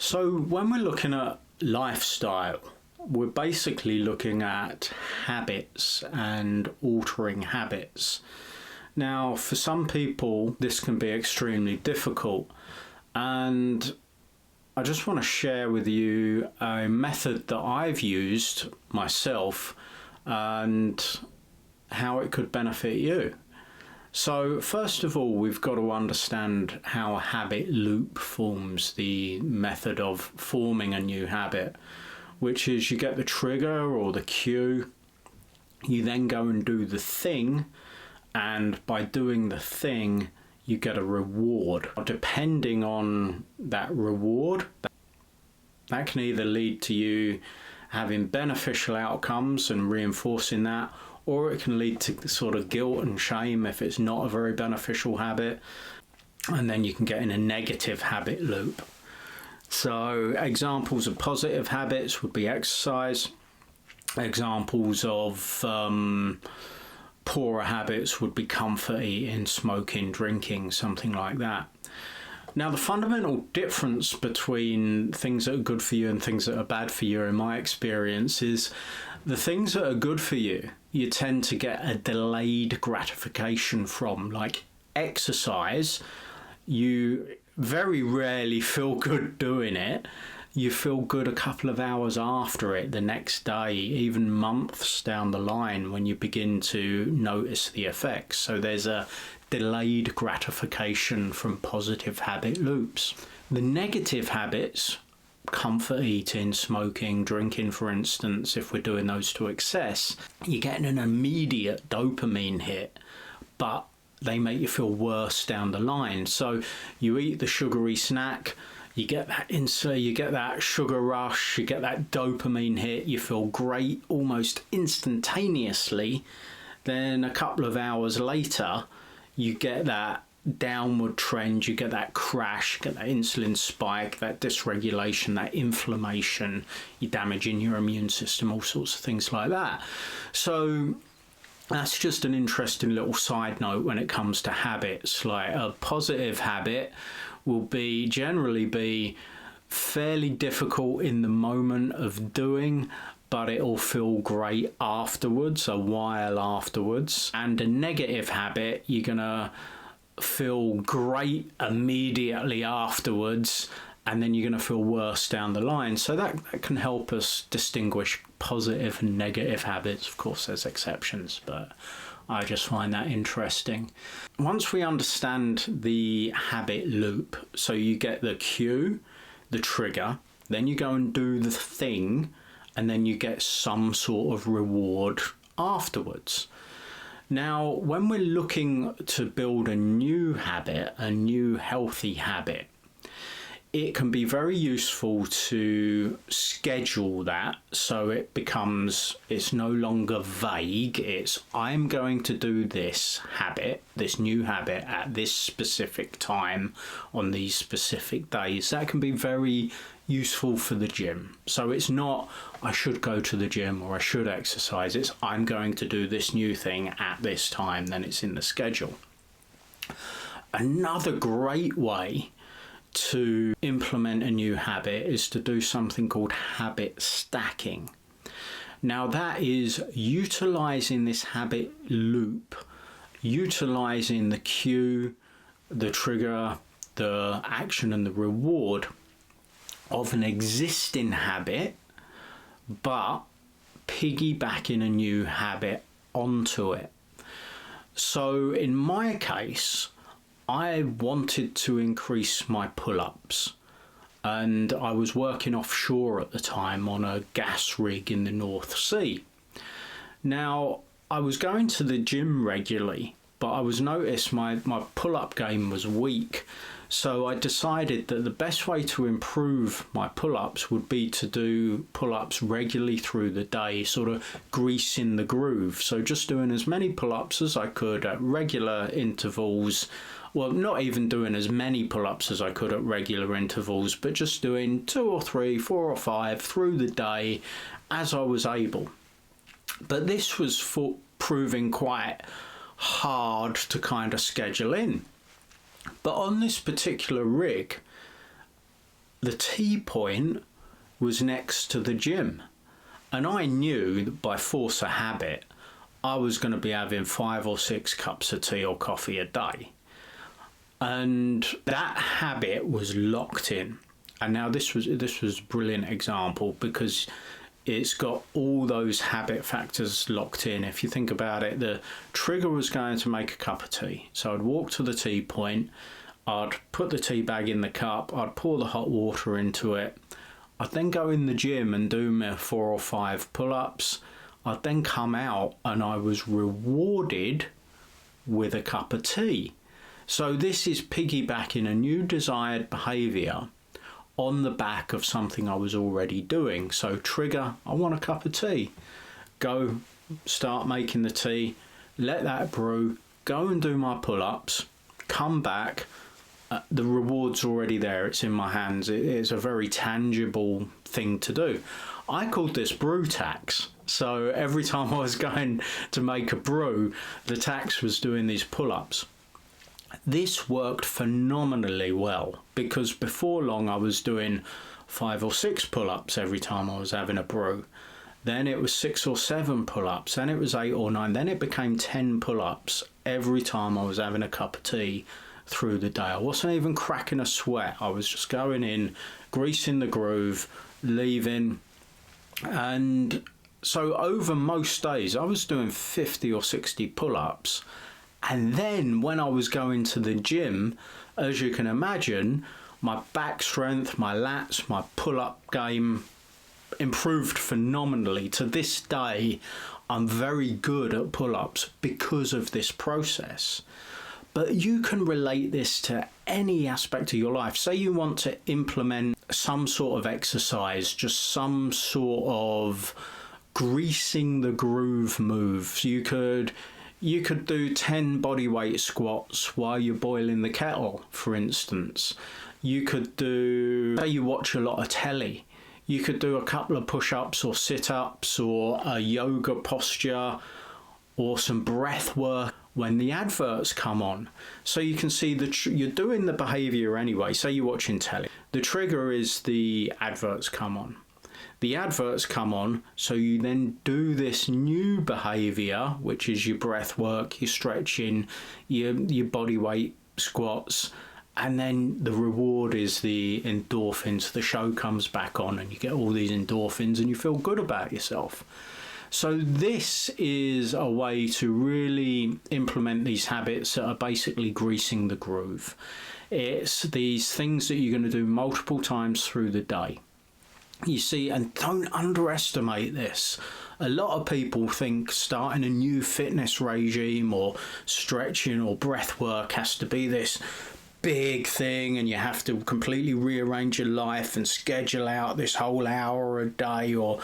So when we're looking at lifestyle, we're basically looking at habits and altering habits. Now, for some people, this can be extremely difficult, and I just want to share with you a method that I've used myself and how it could benefit you. So first of all, we've got to understand how a habit loop forms, the method of forming a new habit, which is you get the trigger or the cue, you then go and do the thing, and by doing the thing, you get a reward. Depending on that reward, that can either lead to you having beneficial outcomes and reinforcing that, or it can lead to sort of guilt and shame if it's not a very beneficial habit, and then you can get in a negative habit loop. So examples of positive habits would be exercise. Examples of poorer habits would be comfort eating, smoking, drinking, something like that. Now, the fundamental difference between things that are good for you and things that are bad for you, in my experience, is the things that are good for you, you tend to get a delayed gratification from. Like exercise, you very rarely feel good doing it. You feel good a couple of hours after it, the next day, even months down the line when you begin to notice the effects. So there's a delayed gratification from positive habit loops. The negative habits, comfort eating, smoking, drinking, for instance, if we're doing those to excess, you're getting an immediate dopamine hit, but they make you feel worse down the line. So you eat the sugary snack, you get that insulin, you get that sugar rush, you get that dopamine hit, you feel great almost instantaneously. Then a couple of hours later, you get that downward trend, you get that crash, you get that insulin spike, that dysregulation, that inflammation, you're damaging your immune system, all sorts of things like that. So that's just an interesting little side note when it comes to habits. Like a positive habit will generally be fairly difficult in the moment of doing, but it'll feel great afterwards, a while afterwards. And a negative habit, you're gonna feel great immediately afterwards, and then you're going to feel worse down the line. So that can help us distinguish positive and negative habits. Of course, there's exceptions, but I just find that interesting. Once we understand the habit loop, so you get the cue, the trigger, then you go and do the thing, and then you get some sort of reward afterwards. Now, when we're looking to build a new habit, a new healthy habit, it can be very useful to schedule that so it's no longer vague. It's, I'm going to do this habit, this new habit at this specific time on these specific days. That can be very useful for the gym. So it's not, I should go to the gym or I should exercise. It's, I'm going to do this new thing at this time, then it's in the schedule. Another great way to implement a new habit is to do something called habit stacking. Now that is utilizing this habit loop, utilizing the cue, the trigger, the action and the reward of an existing habit, but piggybacking a new habit onto it. So in my case, I wanted to increase my pull-ups, and I was working offshore at the time on a gas rig in the North Sea. Now, I was going to the gym regularly, but I was noticed my pull-up game was weak. So I decided that the best way to improve my pull-ups would be to do pull-ups regularly through the day, sort of greasing the groove. So just doing as many pull-ups as I could at regular intervals. Well, not even doing as many pull-ups as I could at regular intervals, but just doing 2 or 3, 4 or 5 through the day as I was able. But this was proving quite hard to kind of schedule in. But on this particular rig, the tea point was next to the gym. And I knew that by force of habit, I was going to be having 5 or 6 cups of tea or coffee a day. And that habit was locked in. And now this was a brilliant example because it's got all those habit factors locked in. If you think about it, the trigger was going to make a cup of tea. So I'd walk to the tea point, I'd put the tea bag in the cup, I'd pour the hot water into it. I'd then go in the gym and do my 4 or 5 pull-ups. I'd then come out and I was rewarded with a cup of tea. So this is piggybacking a new desired behaviour on the back of something I was already doing. So trigger, I want a cup of tea. Go start making the tea, let that brew, go and do my pull-ups, come back. The reward's already there, it's in my hands. It's a very tangible thing to do. I called this brew tax. So every time I was going to make a brew, the tax was doing these pull-ups. This worked phenomenally well because before long I was doing 5 or 6 pull-ups every time I was having a brew. Then it was 6 or 7 pull-ups, then it was 8 or 9, then it became 10 pull-ups every time I was having a cup of tea through the day. I wasn't even cracking a sweat. I was just going in, greasing the groove, leaving. And so over most days I was doing 50 or 60 pull-ups. And then when I was going to the gym, as you can imagine, my back strength, my lats, my pull-up game improved phenomenally. To this day, I'm very good at pull-ups because of this process. But you can relate this to any aspect of your life. Say you want to implement some sort of exercise, just some sort of greasing the groove moves. You could do 10 bodyweight squats while you're boiling the kettle, for instance. You could do, say you watch a lot of telly, you could do a couple of push-ups or sit-ups or a yoga posture or some breath work when the adverts come on. So you can see you're doing the behaviour anyway. Say you're watching telly. The trigger is the adverts come on. The adverts come on, so you then do this new behaviour, which is your breath work, your stretching, your body weight squats, and then the reward is the endorphins. The show comes back on and you get all these endorphins and you feel good about yourself. So this is a way to really implement these habits that are basically greasing the groove. It's these things that you're going to do multiple times through the day. You see, and don't underestimate this. A lot of people think starting a new fitness regime or stretching or breath work has to be this big thing and you have to completely rearrange your life and schedule out this whole hour a day or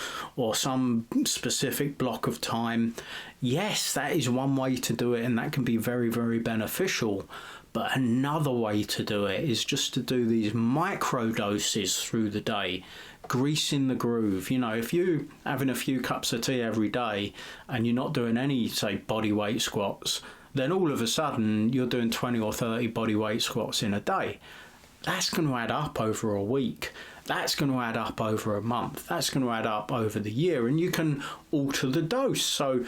some specific block of time. Yes, that is one way to do it and that can be very, very beneficial. But another way to do it is just to do these micro doses through the day, greasing the groove. You know, if you're having a few cups of tea every day and you're not doing any, say, body weight squats, then all of a sudden you're doing 20 or 30 body weight squats in a day. That's going to add up over a week. That's going to add up over a month. That's going to add up over the year, and you can alter the dose. So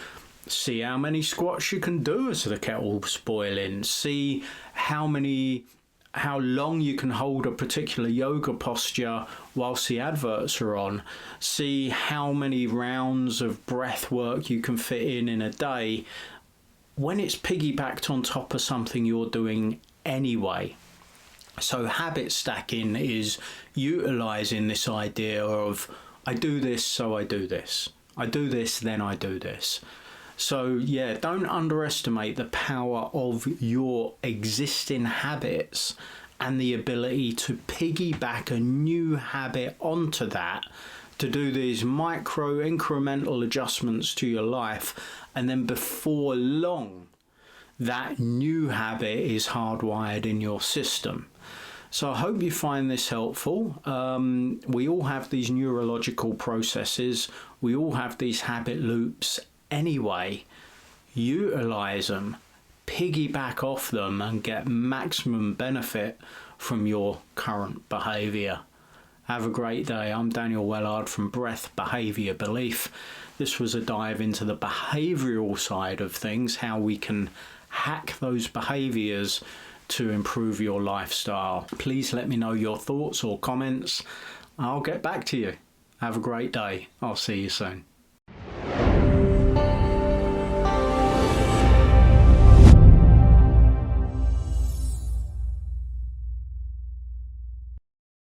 see how many squats you can do as the kettle's boiling. See how long you can hold a particular yoga posture whilst the adverts are on. See how many rounds of breath work you can fit in a day when it's piggybacked on top of something you're doing anyway. So habit stacking is utilising this idea of I do this, so I do this. I do this, then I do this. So yeah, don't underestimate the power of your existing habits and the ability to piggyback a new habit onto that, to do these micro incremental adjustments to your life, and then before long that new habit is hardwired in your system. So I hope you find this helpful. We all have these neurological processes, we all have these habit loops anyway. Utilize them, piggyback off them and get maximum benefit from your current behavior. Have a great day. I'm Daniel Wellard from Breath, Behaviour, Belief. This was a dive into the behavioural side of things, how we can hack those behaviours to improve your lifestyle. Please let me know your thoughts or comments. I'll get back to you. Have a great day. I'll see you soon.